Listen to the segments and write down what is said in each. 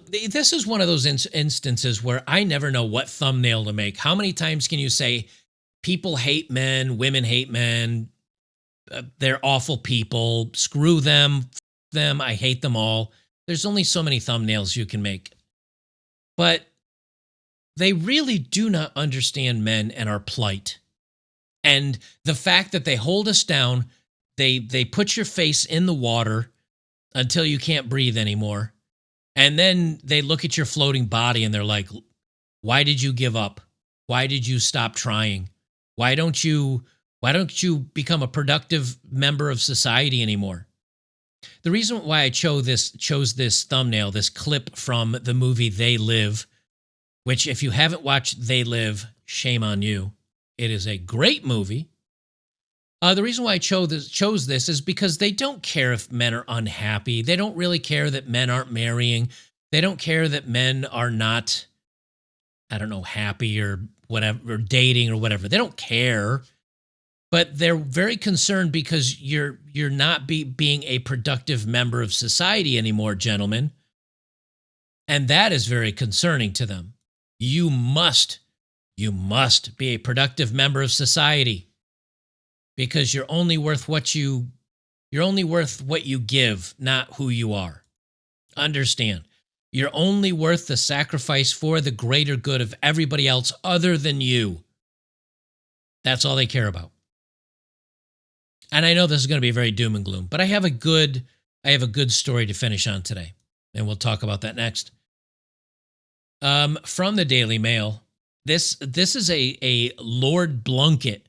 This is one of those instances where I never know what thumbnail to make. How many times can you say people hate men, women hate men, they're awful people, screw them, them, I hate them all. There's only so many thumbnails you can make. But they really do not understand men and our plight. And the fact that they hold us down, they put your face in the water until you can't breathe anymore. And then they look at your floating body and they're like, why did you give up? Why did you stop trying? Why don't you become a productive member of society anymore? The reason why I chose this thumbnail, this clip from the movie They Live, which if you haven't watched They Live, shame on you. It is a great movie. The reason why I chose this is because they don't care if men are unhappy. They don't really care that men aren't marrying. They don't care that men are not, happy or whatever, or dating or whatever. They don't care. But they're very concerned because you're not being a productive member of society anymore, gentlemen. And that is very concerning to them. You must be a productive member of society. Because you're only worth what you give, not who you are. Understand. You're only worth the sacrifice for the greater good of everybody else other than you. That's all they care about. And I know this is going to be very doom and gloom, but I have a good story to finish on today, and we'll talk about that next. From the Daily Mail, this is a Lord Blunkett.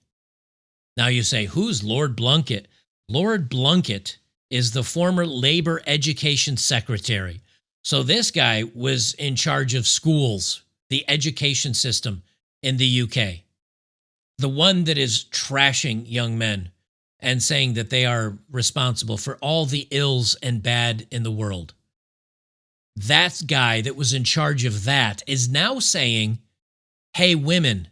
Now you say, who's Lord Blunkett? Lord Blunkett is the former Labor Education Secretary. So this guy was in charge of schools, the education system in the UK. The one that is trashing young men and saying that they are responsible for all the ills and bad in the world. That guy that was in charge of that is now saying, hey, women,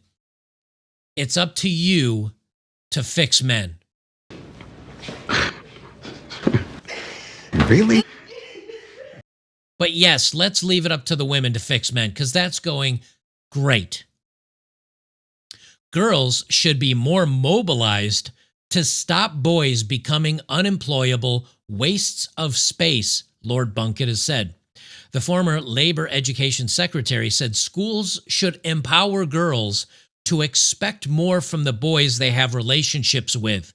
it's up to you to fix men. Really? But yes, let's leave it up to the women to fix men, because that's going great. Girls should be more mobilized to stop boys becoming unemployable wastes of space, Lord Blunkett has said. The former Labor Education Secretary said schools should empower girls to expect more from the boys they have relationships with.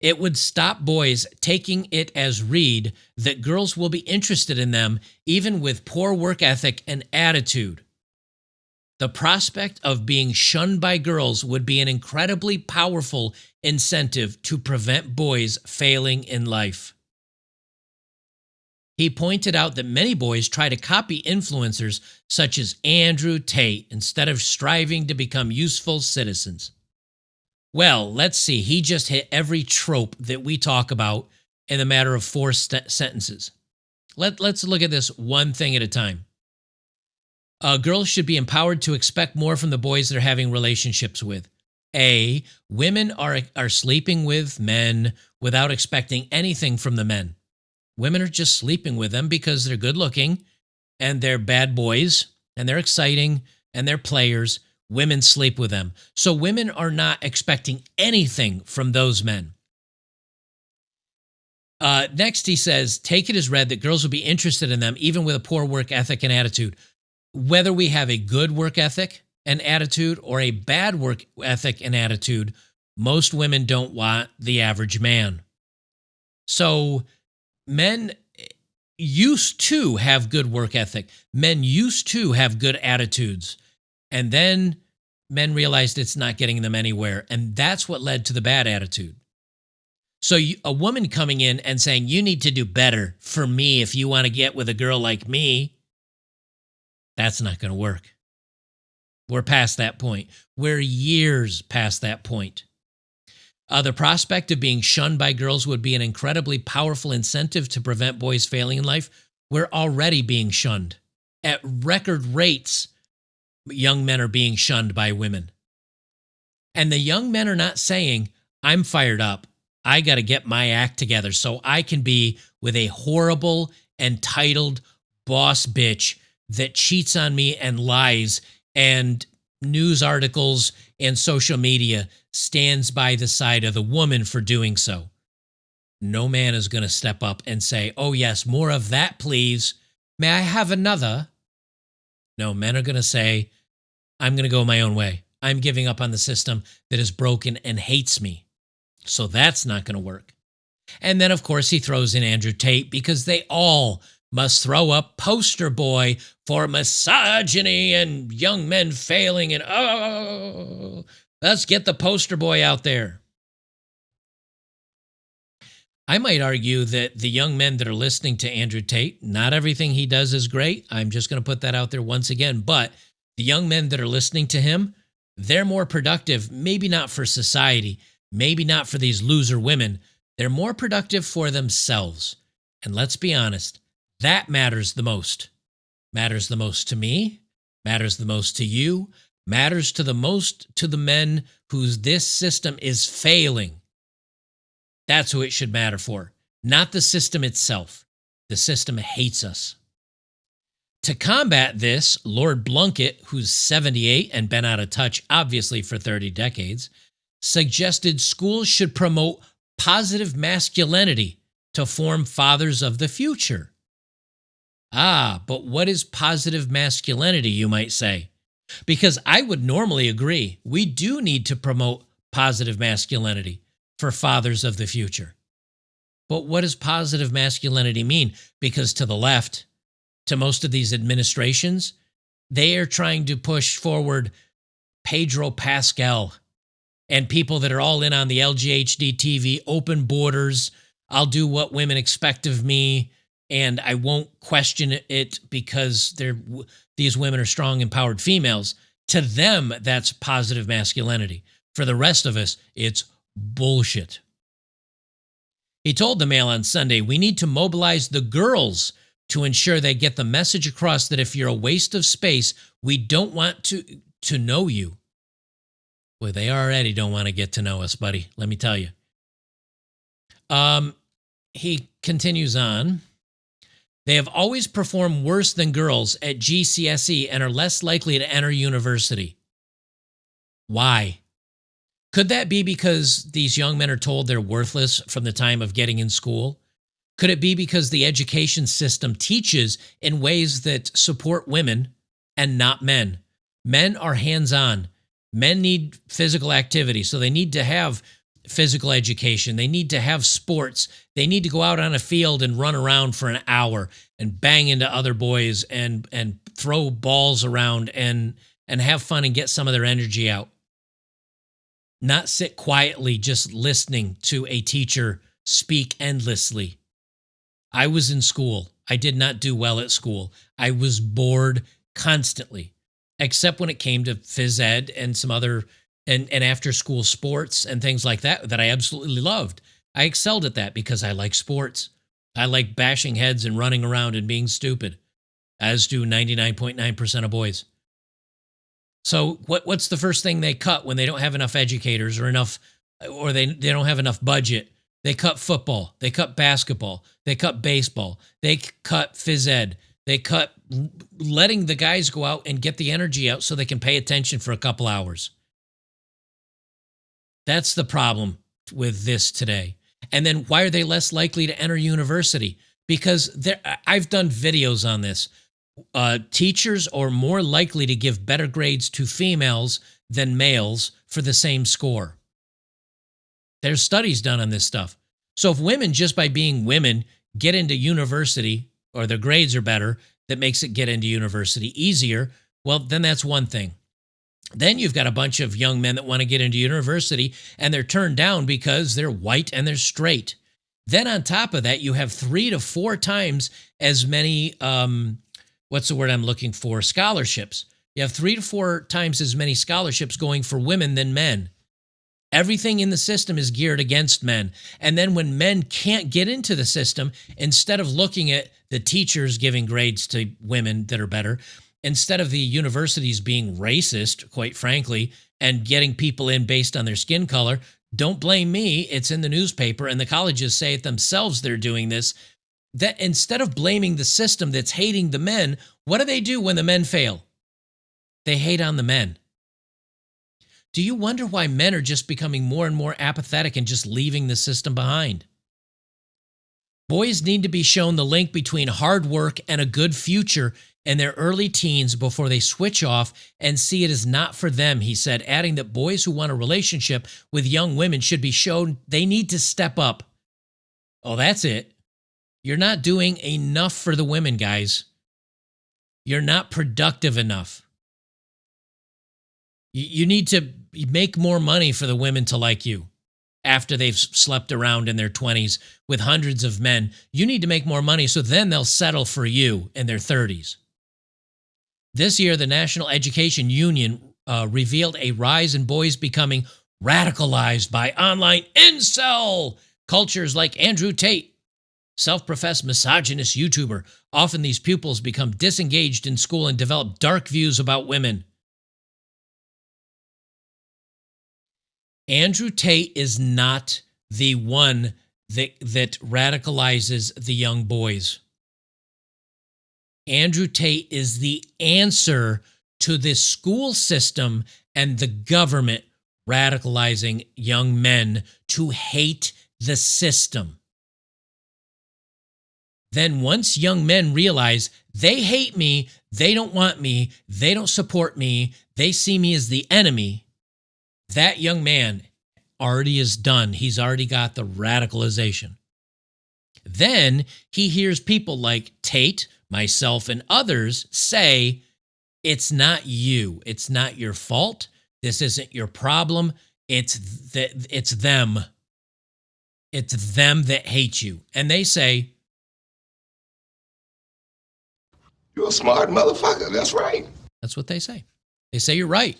It would stop boys taking it as read that girls will be interested in them even with poor work ethic and attitude. The prospect of being shunned by girls would be an incredibly powerful incentive to prevent boys failing in life. He pointed out that many boys try to copy influencers such as Andrew Tate instead of striving to become useful citizens. Well, let's see. He just hit every trope that we talk about in the matter of 4 sentences. Let's look at this one thing at a time. Girls should be empowered to expect more from the boys they're having relationships with. A, women are sleeping with men without expecting anything from the men. Women are just sleeping with them because they're good looking and they're bad boys and they're exciting and they're players. Women sleep with them. So women are not expecting anything from those men. Next, he says, take it as read that girls will be interested in them even with a poor work ethic and attitude. Whether we have a good work ethic and attitude or a bad work ethic and attitude, most women don't want the average man. So men used to have good work ethic. Men used to have good attitudes. And then men realized it's not getting them anywhere. And that's what led to the bad attitude. So a woman coming in and saying, you need to do better for me if you want to get with a girl like me, that's not going to work. We're past that point. We're years past that point. The prospect of being shunned by girls would be an incredibly powerful incentive to prevent boys failing in life. We're already being shunned. At record rates, young men are being shunned by women. And the young men are not saying, I'm fired up. I got to get my act together so I can be with a horrible, entitled, boss bitch that cheats on me and lies, and news articles and social media stands by the side of the woman for doing so. No man is going to step up and say, oh, yes, more of that, please. May I have another? No, men are going to say, I'm going to go my own way. I'm giving up on the system that is broken and hates me. So that's not going to work. And then, of course, he throws in Andrew Tate because they all must throw up poster boy for misogyny and young men failing. And, oh, let's get the poster boy out there. I might argue that the young men that are listening to Andrew Tate, not everything he does is great. I'm just going to put that out there once again. But the young men that are listening to him, they're more productive, maybe not for society, maybe not for these loser women. They're more productive for themselves. And let's be honest, that matters the most. Matters the most to me, matters the most to you, matters to the most to the men whose this system is failing. That's who it should matter for, not the system itself. The system hates us. To combat this, Lord Blunkett, who's 78 and been out of touch, obviously, for 30 decades, suggested schools should promote positive masculinity to form fathers of the future. Ah, but what is positive masculinity, you might say? Because I would normally agree, we do need to promote positive masculinity for fathers of the future. But what does positive masculinity mean? Because to the left, to most of these administrations, they are trying to push forward Pedro Pascal and people that are all in on the LGHD TV, open borders. I'll do what women expect of me, and I won't question it because these women are strong, empowered females. To them, that's positive masculinity. For the rest of us, it's bullshit. He told the Mail on Sunday, we need to mobilize the girls to ensure they get the message across that if you're a waste of space, we don't want to know you. Well, they already don't want to get to know us, buddy. Let me tell you. He continues on. They have always performed worse than girls at GCSE and are less likely to enter university. Why? Could that be because these young men are told they're worthless from the time of getting in school? Could it be because the education system teaches in ways that support women and not men? Men are hands-on. Men need physical activity, so they need to have physical education. They need to have sports. They need to go out on a field and run around for an hour and bang into other boys and throw balls around and have fun and get some of their energy out. Not sit quietly just listening to a teacher speak endlessly. I was in school. I did not do well at school. I was bored constantly, except when it came to phys ed and some other and after school sports and things like that I absolutely loved. I excelled at that because I like sports. I like bashing heads and running around and being stupid, as do 99.9% of boys. So what's the first thing they cut when they don't have enough educators or they don't have enough budget? They cut football. They cut basketball. They cut baseball. They cut phys ed. They cut letting the guys go out and get the energy out so they can pay attention for a couple hours. That's the problem with this today. And then why are they less likely to enter university? Because I've done videos on this. Teachers are more likely to give better grades to females than males for the same score. There's studies done on this stuff. So if women, just by being women, get into university or their grades are better, that makes it get into university easier, well, then that's one thing. Then you've got a bunch of young men that want to get into university and they're turned down because they're white and they're straight. Then on top of that, you have 3 to 4 times as many what's the word I'm looking for? Scholarships. You have 3 to 4 times as many scholarships going for women than men. Everything in the system is geared against men. And then when men can't get into the system, instead of looking at the teachers giving grades to women that are better, instead of the universities being racist, quite frankly, and getting people in based on their skin color, don't blame me. It's in the newspaper and the colleges say it themselves they're doing this. That instead of blaming the system that's hating the men, what do they do when the men fail? They hate on the men. Do you wonder why men are just becoming more and more apathetic and just leaving the system behind? Boys need to be shown the link between hard work and a good future in their early teens before they switch off and see it as not for them, he said, adding that boys who want a relationship with young women should be shown they need to step up. Oh, that's it. You're not doing enough for the women, guys. You're not productive enough. You need to make more money for the women to like you after they've slept around in their 20s with hundreds of men. You need to make more money so then they'll settle for you in their 30s. This year, the National Education Union revealed a rise in boys becoming radicalized by online incel cultures like Andrew Tate, self-professed misogynist YouTuber. Often these pupils become disengaged in school and develop dark views about women. Andrew Tate is not the one that radicalizes the young boys. Andrew Tate is the answer to this school system and the government radicalizing young men to hate the system. Then once young men realize they hate me, they don't want me, they don't support me, they see me as the enemy, that young man already is done. He's already got the radicalization. Then he hears people like Tate, myself, and others say, it's not you. It's not your fault. This isn't your problem. It's them. It's them that hate you. And they say, you're a smart motherfucker. That's right. That's what they say. They say you're right.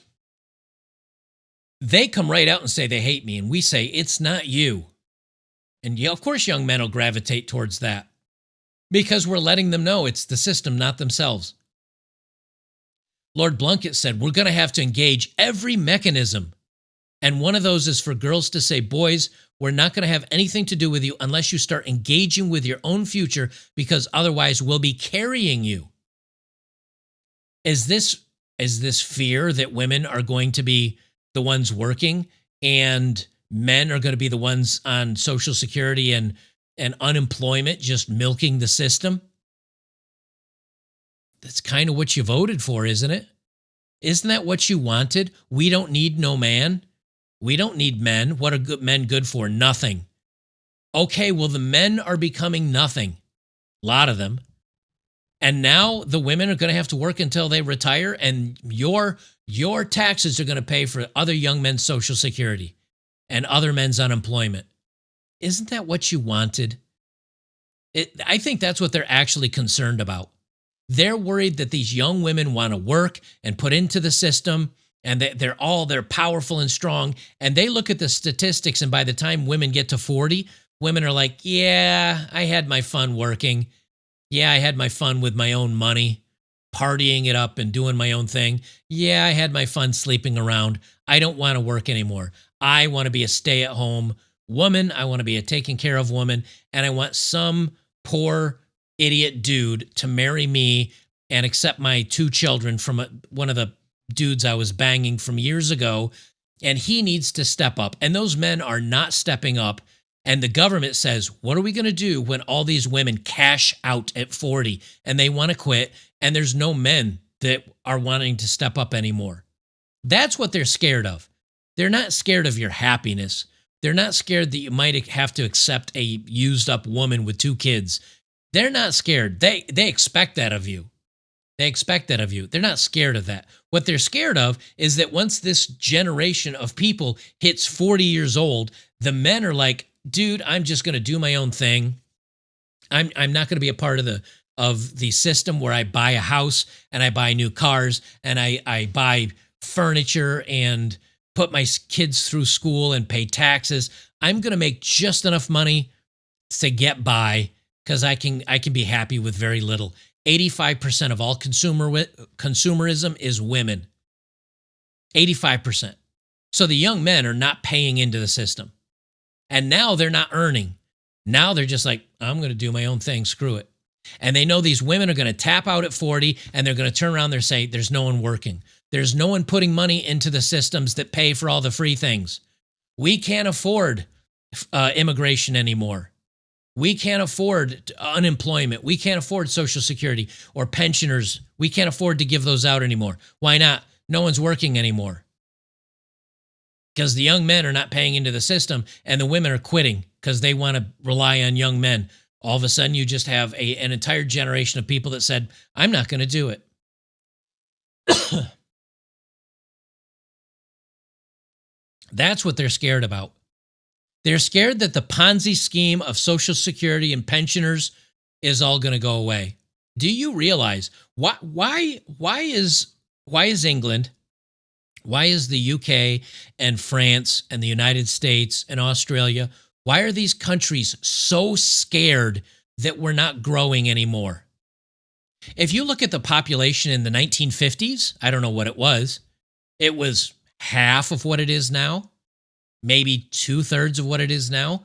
They come right out and say they hate me, and we say it's not you. And yeah, of course young men will gravitate towards that because we're letting them know it's the system, not themselves. Lord Blunkett said, we're going to have to engage every mechanism. And one of those is for girls to say, boys, we're not going to have anything to do with you unless you start engaging with your own future, because otherwise we'll be carrying you. Is this fear that women are going to be the ones working and men are going to be the ones on Social Security and unemployment, just milking the system? That's kind of what you voted for, isn't it? Isn't that what you wanted? We don't need no man. We don't need men. What are men good for? Nothing. Okay, well, the men are becoming nothing. A lot of them. And now the women are going to have to work until they retire, and your taxes are going to pay for other young men's Social Security and other men's unemployment. Isn't that what you wanted? I think that's what they're actually concerned about. They're worried that these young women want to work and put into the system, and they're powerful and strong. And they look at the statistics, and by the time women get to 40, women are like, yeah, I had my fun working. Yeah, I had my fun with my own money, partying it up and doing my own thing. Yeah, I had my fun sleeping around. I don't want to work anymore. I want to be a stay-at-home woman. I want to be a taken care of woman. And I want some poor idiot dude to marry me and accept my 2 children from one of the dudes I was banging from years ago. And he needs to step up. And those men are not stepping up. And the government says, what are we going to do when all these women cash out at 40 and they want to quit and there's no men that are wanting to step up anymore? That's what they're scared of. They're not scared of your happiness. They're not scared that you might have to accept a used up woman with 2 kids. They're not scared. They expect that of you. They expect that of you. They're not scared of that. What they're scared of is that once this generation of people hits 40 years old, the men are like, dude, I'm just going to do my own thing. I'm not going to be a part of the system where I buy a house and I buy new cars and I buy furniture and put my kids through school and pay taxes. I'm going to make just enough money to get by because I can be happy with very little. 85% of all consumerism is women. 85%. So the young men are not paying into the system. And now they're not earning. Now they're just like, I'm going to do my own thing. Screw it. And they know these women are going to tap out at 40 and they're going to turn around and say, there's no one working. There's no one putting money into the systems that pay for all the free things. We can't afford immigration anymore. We can't afford unemployment. We can't afford Social Security or pensioners. We can't afford to give those out anymore. Why not? No one's working anymore. Because the young men are not paying into the system and the women are quitting because they want to rely on young men. All of a sudden, you just have an entire generation of people that said, I'm not going to do it. That's what they're scared about. They're scared that the Ponzi scheme of Social Security and pensioners is all going to go away. Do you realize why is England, why is the UK and France and the United States and Australia, why are these countries so scared that we're not growing anymore? If you look at the population in the 1950s, I don't know what it was half of what it is now, maybe 2/3 of what it is now.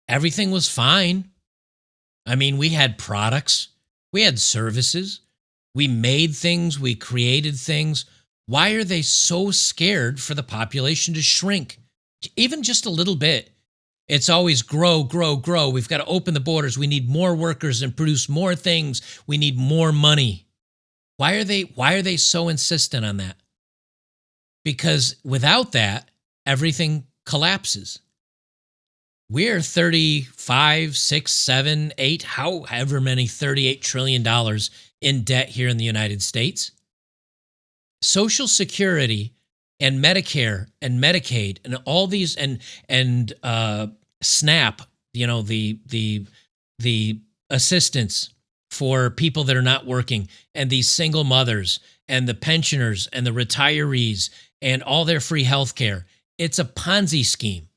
Everything was fine. I mean, we had products, we had services, we made things, we created things. Why are they so scared for the population to shrink? Even just a little bit. It's always grow, grow, grow. We've got to open the borders. We need more workers and produce more things. We need more money. Why are they so insistent on that? Because without that, everything collapses. We're 35, 6, 7, 8, however many $38 trillion in debt here in the United States. Social Security and Medicare and Medicaid and all these and SNAP, you know, the assistance for people that are not working, and these single mothers and the pensioners and the retirees and all their free health care. It's a Ponzi scheme.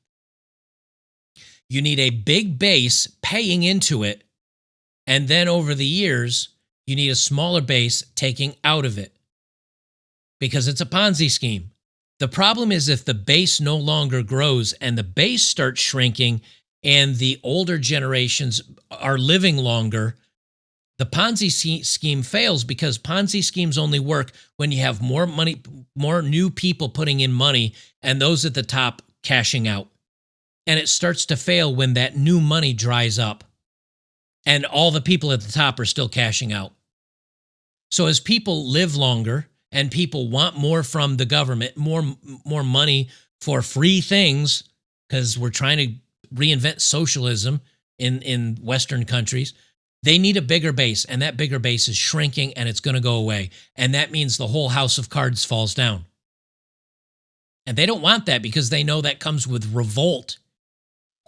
You need a big base paying into it, and then over the years, you need a smaller base taking out of it because it's a Ponzi scheme. The problem is if the base no longer grows and the base starts shrinking and the older generations are living longer, the Ponzi scheme fails because Ponzi schemes only work when you have more money, more new people putting in money and those at the top cashing out. And it starts to fail when that new money dries up and all the people at the top are still cashing out. So as people live longer and people want more from the government, more money for free things, because we're trying to reinvent socialism in Western countries, they need a bigger base, and that bigger base is shrinking and it's going to go away. And that means the whole house of cards falls down. And they don't want that because they know that comes with revolt.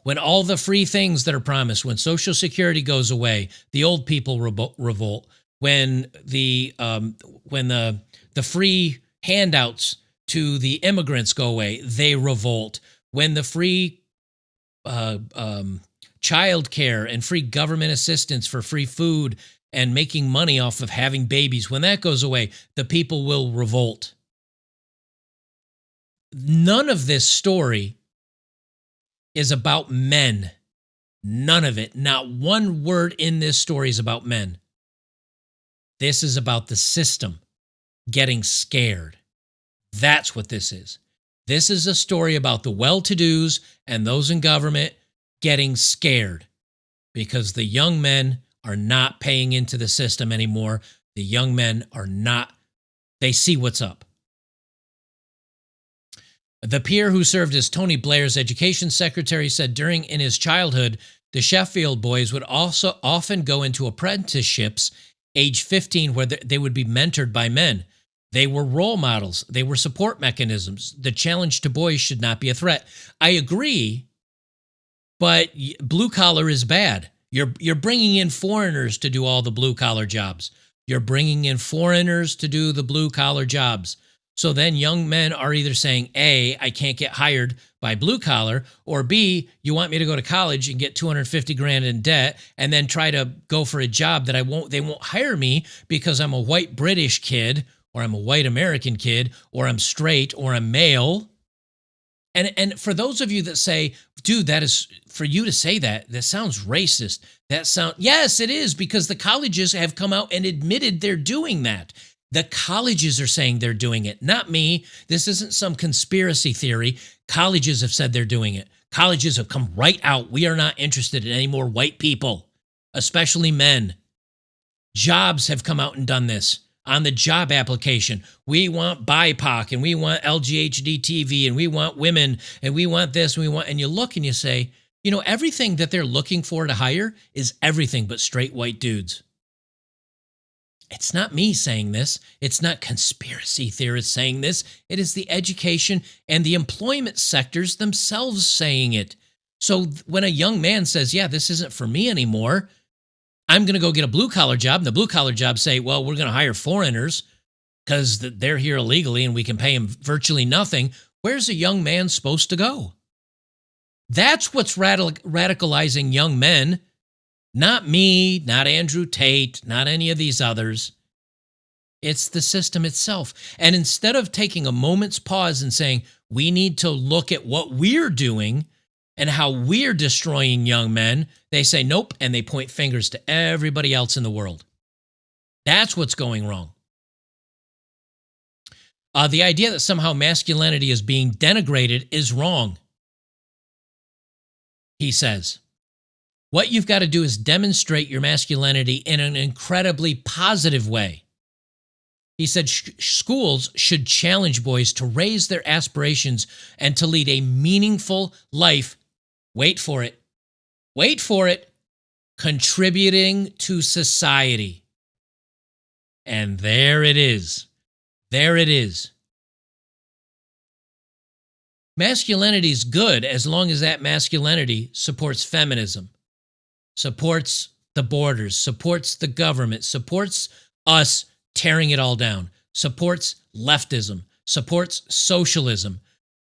When all the free things that are promised, when Social Security goes away, the old people revolt. When the free handouts to the immigrants go away, they revolt. When the free child care and free government assistance for free food and making money off of having babies, when that goes away, the people will revolt. None of this story is about men. None of it. Not one word in this story is about men. This is about the system getting scared. That's what this is. This is a story about the well-to-dos and those in government getting scared because the young men are not paying into the system anymore. The young men are not, they see what's up. The peer who served as Tony Blair's education secretary said in his childhood, the Sheffield boys would also often go into apprenticeships age 15 where they would be mentored by men. They were role models. They were support mechanisms. The challenge to boys should not be a threat. I agree, but blue collar is bad. You're bringing in foreigners to do all the blue collar jobs. You're bringing in foreigners to do the blue collar jobs. So then young men are either saying, A, I can't get hired by blue collar, or B, you want me to go to college and get 250 grand in debt and then try to go for a job that they won't hire me because I'm a white British kid, or I'm a white American kid, or I'm straight, or I'm male. And for those of you that say, dude, that is, for you to say that, that sounds racist. Yes, it is, because the colleges have come out and admitted they're doing that. The colleges are saying they're doing it, not me. This isn't some conspiracy theory. Colleges have said they're doing it. Colleges have come right out. We are not interested in any more white people, especially men. Jobs have come out and done this on the job application. We want BIPOC, and we want LGHD TV, and we want women, and we want this, and we want, and you look and you say, you know, everything that they're looking for to hire is everything but straight white dudes. It's not me saying this. It's not conspiracy theorists saying this. It is the education and the employment sectors themselves saying it. So when a young man says, yeah, this isn't for me anymore, I'm going to go get a blue-collar job, and the blue-collar jobs say, well, we're going to hire foreigners because they're here illegally and we can pay them virtually nothing. Where's a young man supposed to go? That's what's radicalizing young men. Not me, not Andrew Tate, not any of these others. It's the system itself. And instead of taking a moment's pause and saying, we need to look at what we're doing and how we're destroying young men, they say, nope, and they point fingers to everybody else in the world. That's what's going wrong. The idea that somehow masculinity is being denigrated is wrong, he says. What you've got to do is demonstrate your masculinity in an incredibly positive way. He said schools should challenge boys to raise their aspirations and to lead a meaningful life. Wait for it. Wait for it. Contributing to society. And there it is. There it is. Masculinity is good as long as that masculinity supports feminism, supports the borders, supports the government, supports us tearing it all down, supports leftism, supports socialism.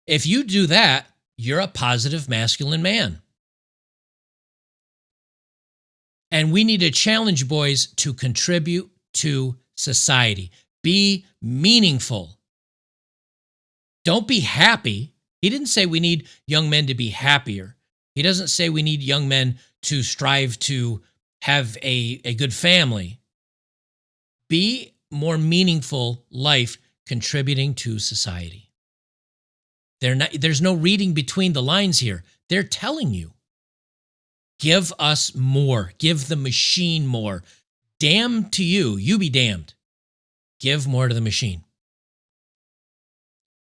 If you do that, you're a positive masculine man. And we need to challenge boys to contribute to society. Be meaningful. Don't be happy. He didn't say we need young men to be happier. He doesn't say we need young men to strive to have a good family. Be more meaningful life contributing to society. There's no reading between the lines here. They're telling you, give us more. Give the machine more. Damn to you. You be damned. Give more to the machine.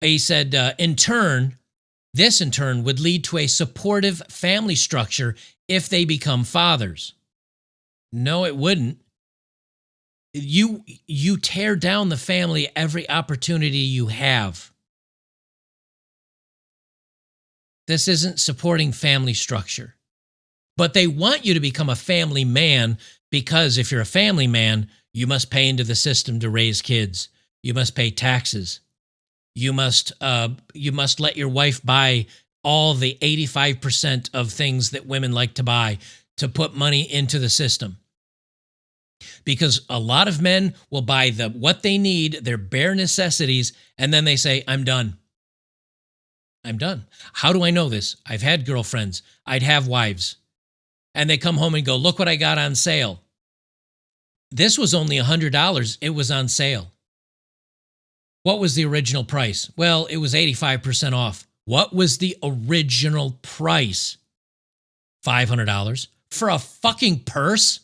He said, this in turn would lead to a supportive family structure if they become fathers. No, it wouldn't. You tear down the family every opportunity you have. This isn't supporting family structure. But they want you to become a family man because if you're a family man, you must pay into the system to raise kids. You must pay taxes. You must let your wife buy all the 85% of things that women like to buy to put money into the system. Because a lot of men will buy what they need, their bare necessities, and then they say, I'm done. I'm done. How do I know this? I've had girlfriends. I'd have wives. And they come home and go, look what I got on sale. This was only $100. It was on sale. What was the original price? Well, it was 85% off. What was the original price? $500 for a fucking purse?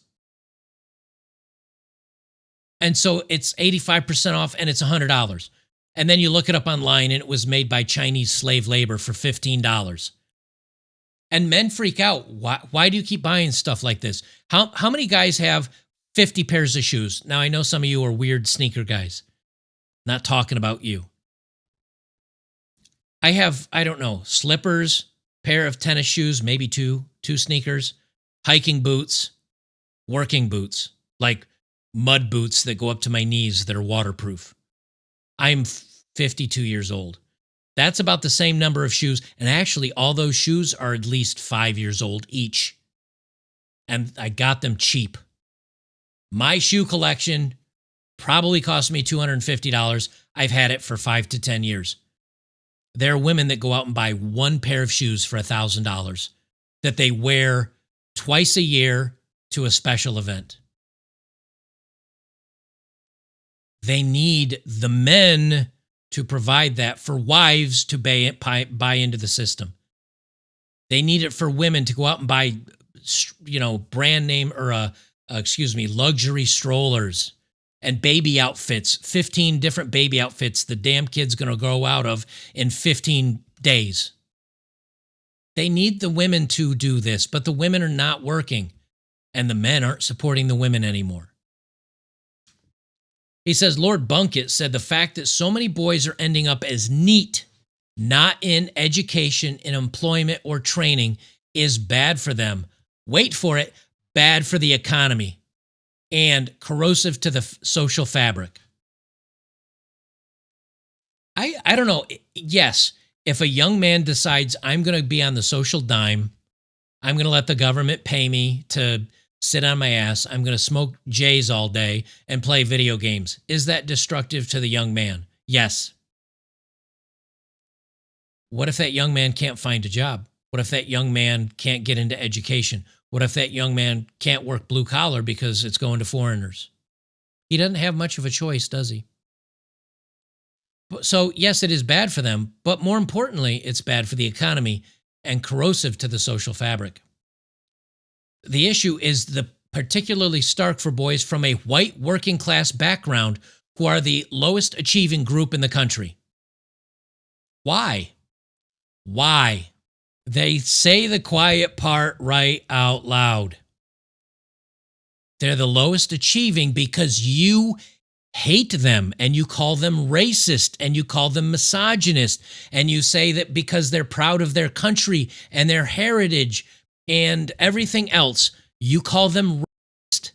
And so it's 85% off and it's $100. And then you look it up online and it was made by Chinese slave labor for $15. And men freak out. Why do you keep buying stuff like this? How many guys have 50 pairs of shoes? Now, I know some of you are weird sneaker guys. Not talking about you. I have, I don't know, slippers, pair of tennis shoes, maybe two sneakers, hiking boots, working boots, like mud boots that go up to my knees that are waterproof. I'm 52 years old. That's about the same number of shoes. And actually, all those shoes are at least 5 years old each. And I got them cheap. My shoe collection probably cost me $250. I've had it for 5 to 10 years. There are women that go out and buy one pair of shoes for $1,000 that they wear twice a year to a special event. They need the men to provide that for wives to buy into the system. They need it for women to go out and buy, brand name or luxury strollers and baby outfits, 15 different baby outfits the damn kid's going to grow out of in 15 days. They need the women to do this, but the women are not working and the men aren't supporting the women anymore. He says, Lord Bunkett said the fact that so many boys are ending up as neat, not in education, in employment, or training, is bad for them. Wait for it, bad for the economy and corrosive to the social fabric. I don't know. Yes, if a young man decides I'm going to be on the social dime, I'm going to let the government pay me to sit on my ass, I'm going to smoke J's all day and play video games. Is that destructive to the young man? Yes. What if that young man can't find a job? What if that young man can't get into education? What if that young man can't work blue collar because it's going to foreigners? He doesn't have much of a choice, does he? So, yes, it is bad for them, but more importantly, it's bad for the economy and corrosive to the social fabric. The issue is particularly stark for boys from a white working class background who are the lowest achieving group in the country. Why? Why? They say the quiet part right out loud. They're the lowest achieving because you hate them and you call them racist and you call them misogynist and you say that because they're proud of their country and their heritage and everything else, you call them racist.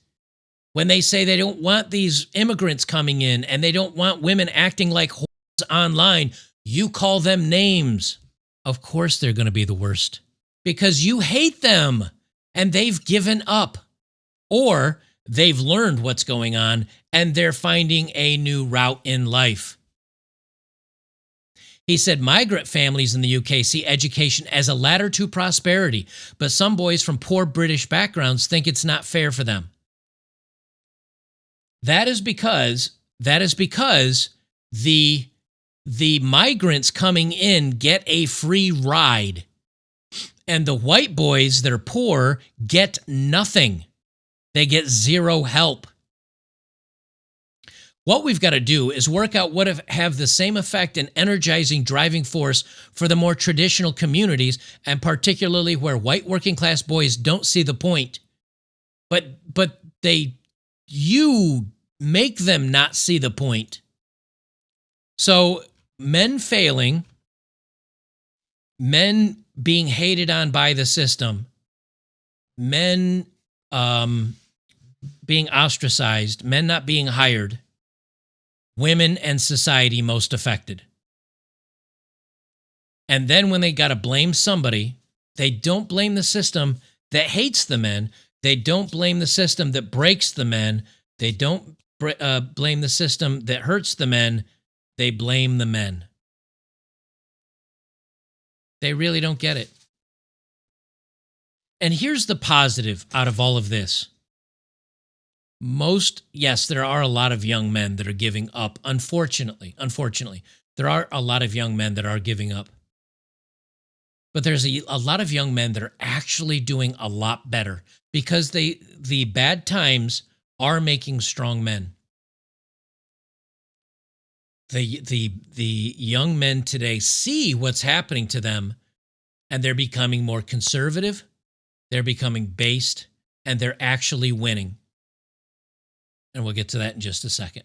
When they say they don't want these immigrants coming in and they don't want women acting like whores online, you call them names. Of course they're going to be the worst because you hate them and they've given up or they've learned what's going on and they're finding a new route in life. He said migrant families in the UK see education as a ladder to prosperity, but some boys from poor British backgrounds think it's not fair for them. That is because the migrants coming in get a free ride, and the white boys that are poor get nothing. They get zero help. What we've got to do is work out what have the same effect and energizing driving force for the more traditional communities, and particularly where white working class boys don't see the point. But you make them not see the point. So men failing, men being hated on by the system, men being ostracized, men not being hired, women and society most affected. And then when they got to blame somebody, they don't blame the system that hates the men. They don't blame the system that breaks the men. They don't blame the system that hurts the men. They blame the men. They really don't get it. And here's the positive out of all of this. Yes, there are a lot of young men that are giving up. Unfortunately, there are a lot of young men that are giving up. But there's a lot of young men that are actually doing a lot better because the bad times are making strong men. The young men today see what's happening to them, and they're becoming more conservative, they're becoming based, and they're actually winning. And we'll get to that in just a second.